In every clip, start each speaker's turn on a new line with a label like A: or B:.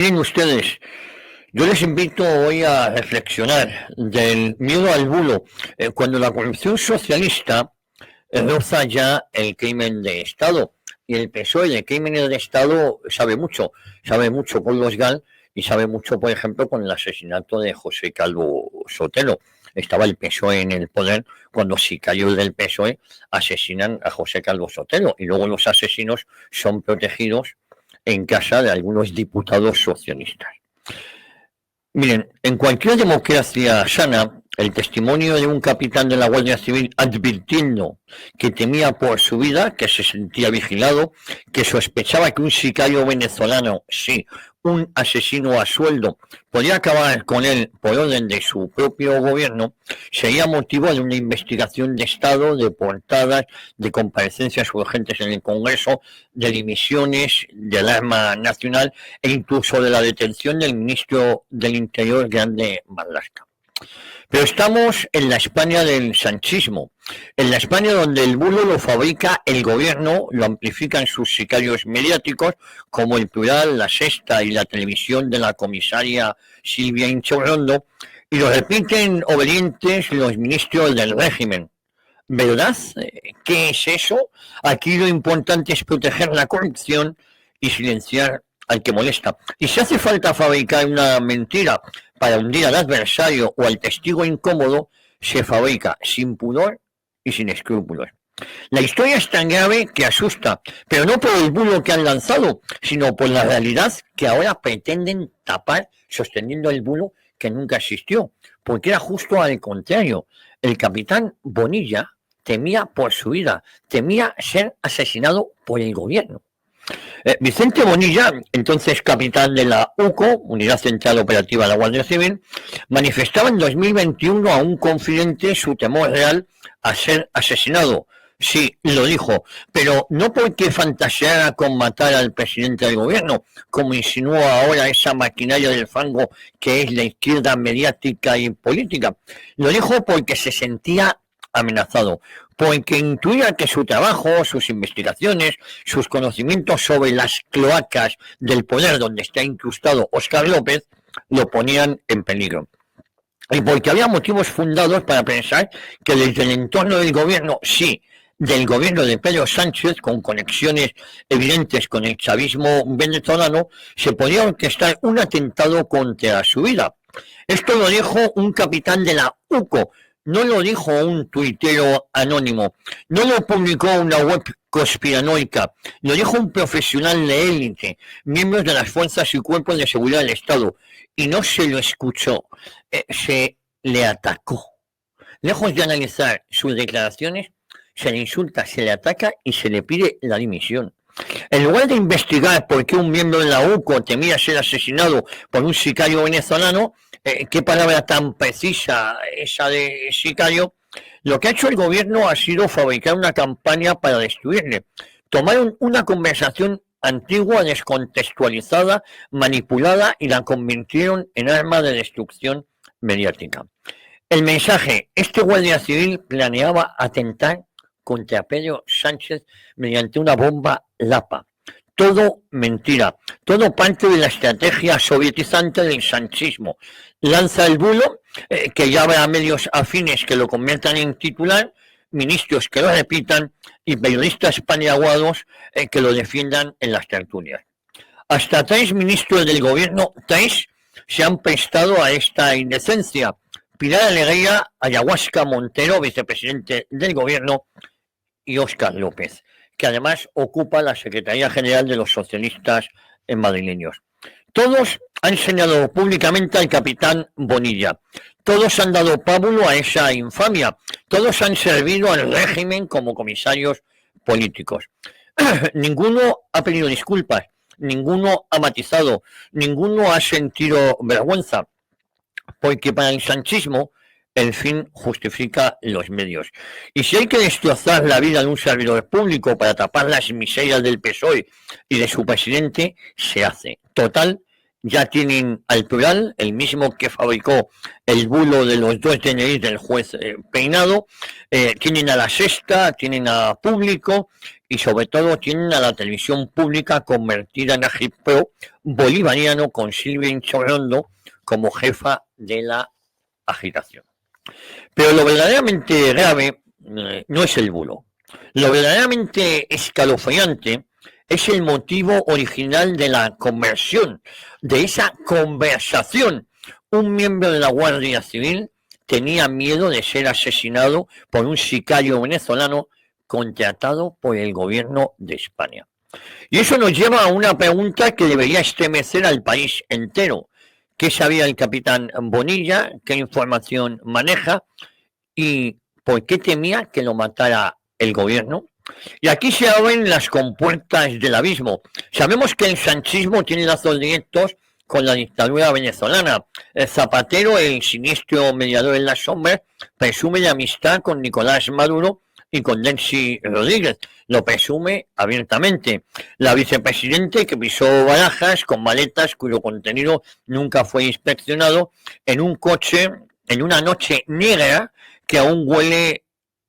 A: Miren ustedes, yo les invito hoy a reflexionar del miedo al bulo, cuando la corrupción socialista roza ya el crimen de Estado. Y el PSOE de crímenes de Estado sabe mucho con los GAL y sabe mucho, por ejemplo, con el asesinato de José Calvo Sotelo. Estaba el PSOE en el poder cuando sicarios del PSOE asesinan a José Calvo Sotelo y luego los asesinos son protegidos en casa de algunos diputados socialistas. Miren, en cualquier democracia sana, el testimonio de un capitán de la Guardia Civil advirtiendo que temía por su vida, que se sentía vigilado, que sospechaba que un sicario venezolano, sí, un asesino a sueldo, podía acabar con él por orden de su propio gobierno, sería motivo de una investigación de Estado, de portadas, de comparecencias urgentes en el Congreso, de dimisiones, de alarma nacional e incluso de la detención del ministro del Interior, Grande Marlaska. Pero estamos en la España del sanchismo, en la España donde el bulo lo fabrica el gobierno, lo amplifican sus sicarios mediáticos, como el Plural, La Sexta y la televisión de la comisaria Silvia Inchorrondo, y lo repiten obedientes los ministros del régimen. ¿Verdad? ¿Qué es eso? Aquí lo importante es proteger la corrupción y silenciar al que molesta. Y si hace falta fabricar una mentira para hundir al adversario o al testigo incómodo, se fabrica sin pudor y sin escrúpulos. La historia es tan grave que asusta, pero no por el bulo que han lanzado, sino por la realidad que ahora pretenden tapar sosteniendo el bulo que nunca existió, porque era justo al contrario. El capitán Bonilla temía por su vida, temía ser asesinado por el gobierno. Vicente Bonilla, entonces capitán de la UCO, Unidad Central Operativa de la Guardia Civil, manifestaba en 2021 a un confidente su temor real a ser asesinado. Sí, lo dijo, pero no porque fantaseara con matar al presidente del gobierno, como insinúa ahora esa maquinaria del fango que es la izquierda mediática y política. Lo dijo porque se sentía amenazado, porque intuía que su trabajo, sus investigaciones, sus conocimientos sobre las cloacas del poder donde está incrustado Óscar López, lo ponían en peligro. Y porque había motivos fundados para pensar que desde el entorno del gobierno, sí, del gobierno de Pedro Sánchez, con conexiones evidentes con el chavismo venezolano, se podía orquestar un atentado contra su vida. Esto lo dijo un capitán de la UCO, no lo dijo un tuitero anónimo, no lo publicó una web conspiranoica, lo dijo un profesional de élite, miembros de las fuerzas y cuerpos de seguridad del Estado, y no se lo escuchó, se le atacó. Lejos de analizar sus declaraciones, se le insulta, se le ataca y se le pide la dimisión. En lugar de investigar por qué un miembro de la UCO temía ser asesinado por un sicario venezolano, qué palabra tan precisa esa de sicario, lo que ha hecho el gobierno ha sido fabricar una campaña para destruirle. Tomaron una conversación antigua, descontextualizada, manipulada y la convirtieron en arma de destrucción mediática. El mensaje: este guardia civil planeaba atentar contra Pedro Sánchez mediante una bomba Lapa. Todo mentira, todo parte de la estrategia sovietizante del sanchismo. Lanza el bulo, que ya habrá medios afines que lo conviertan en titular, ministros que lo repitan y periodistas paniaguados que lo defiendan en las tertulias. Hasta 3 ministros del gobierno, 3, se han prestado a esta indecencia. Pilar Alegría, Ayahuasca Montero, vicepresidente del gobierno, y Óscar López, que además ocupa la Secretaría General de los Socialistas madrileños. Todos han señalado públicamente al capitán Bonilla. Todos han dado pábulo a esa infamia. Todos han servido al régimen como comisarios políticos. Ninguno ha pedido disculpas, ninguno ha matizado, ninguno ha sentido vergüenza, porque para el sanchismo el fin justifica los medios. Y si hay que destrozar la vida de un servidor público para tapar las miserias del PSOE y de su presidente, se hace. Total, ya tienen al Plural, el mismo que fabricó el bulo de los 2 DNI del juez Peinado, tienen a La Sexta, tienen a Público, y sobre todo tienen a la televisión pública convertida en agitprop bolivariano con Silvia Inchorrondo como jefa de la agitación. Pero lo verdaderamente grave no es el bulo. Lo verdaderamente escalofriante es el motivo original de la conversión, de esa conversación. Un miembro de la Guardia Civil tenía miedo de ser asesinado por un sicario venezolano contratado por el gobierno de España. Y eso nos lleva a una pregunta que debería estremecer al país entero. ¿Qué sabía el capitán Bonilla? ¿Qué información maneja? ¿Y por qué temía que lo matara el gobierno? Y aquí se abren las compuertas del abismo. Sabemos que el sanchismo tiene lazos directos con la dictadura venezolana. El Zapatero, el siniestro mediador en las sombras, presume de amistad con Nicolás Maduro y con Delcy Rodríguez. Lo presume abiertamente. La vicepresidente que pisó Barajas con maletas cuyo contenido nunca fue inspeccionado en un coche, en una noche negra que aún huele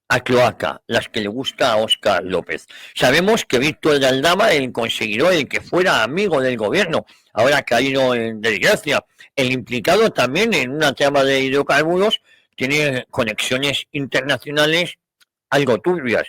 A: a cloaca, las que le gusta a Óscar López. Sabemos que Víctor de Aldama, el conseguidor, el que fuera amigo del gobierno, ahora ha caído en desgracia. El implicado también en una trama de hidrocarburos tiene conexiones internacionales algo turbias.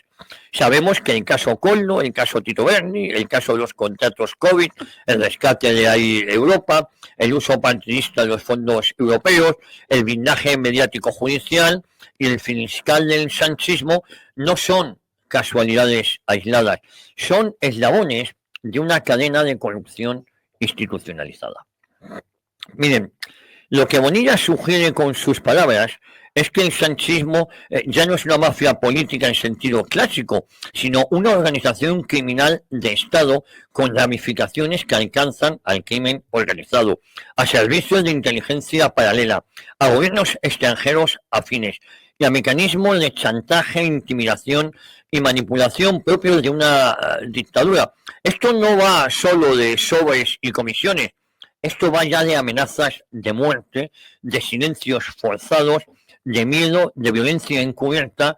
A: Sabemos que el caso Colno, el caso Tito Berni, el caso de los contratos COVID, el rescate de Air Europa, el uso partidista de los fondos europeos, el blindaje mediático judicial y el fiscal del sanchismo no son casualidades aisladas, son eslabones de una cadena de corrupción institucionalizada. Miren, lo que Bonilla sugiere con sus palabras es que el sanchismo ya no es una mafia política en sentido clásico, sino una organización criminal de Estado con ramificaciones que alcanzan al crimen organizado, a servicios de inteligencia paralela, a gobiernos extranjeros afines y a mecanismos de chantaje, intimidación y manipulación propios de una dictadura. Esto no va solo de sobres y comisiones, esto va ya de amenazas de muerte, de silencios forzados, de miedo, de violencia encubierta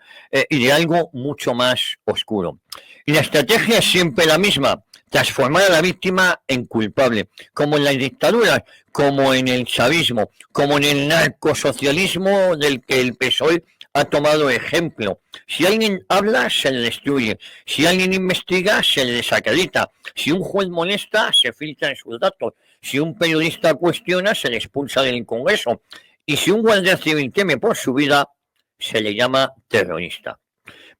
A: y de algo mucho más oscuro. Y la estrategia es siempre la misma, transformar a la víctima en culpable, como en las dictaduras, como en el chavismo, como en el narcosocialismo del que el PSOE ha tomado ejemplo. Si alguien habla, se le destruye. Si alguien investiga, se le desacredita. Si un juez molesta, se filtran sus datos. Si un periodista cuestiona, se le expulsa del Congreso. Y si un guardia civil teme por su vida, se le llama terrorista.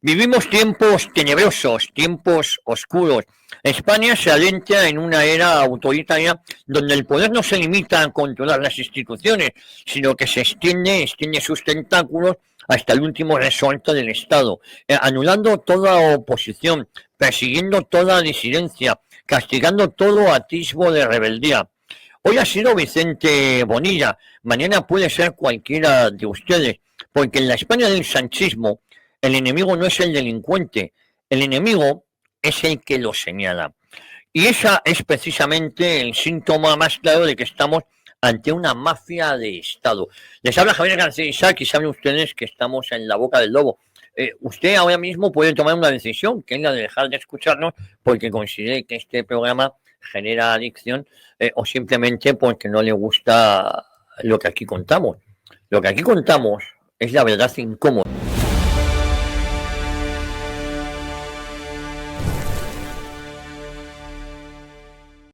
A: Vivimos tiempos tenebrosos, tiempos oscuros. España se adentra en una era autoritaria donde el poder no se limita a controlar las instituciones, sino que se extiende sus tentáculos hasta el último resorte del Estado, anulando toda oposición, persiguiendo toda disidencia, castigando todo atisbo de rebeldía. Hoy ha sido Vicente Bonilla, mañana puede ser cualquiera de ustedes, porque en la España del sanchismo el enemigo no es el delincuente, el enemigo es el que lo señala. Y esa es precisamente el síntoma más claro de que estamos ante una mafia de Estado. Les habla Javier García Isaac y saben ustedes que estamos en la boca del lobo. Usted ahora mismo puede tomar una decisión, que es la de dejar de escucharnos porque considere que este programa genera adicción o simplemente porque no le gusta lo que aquí contamos. Lo que aquí contamos es la verdad incómoda.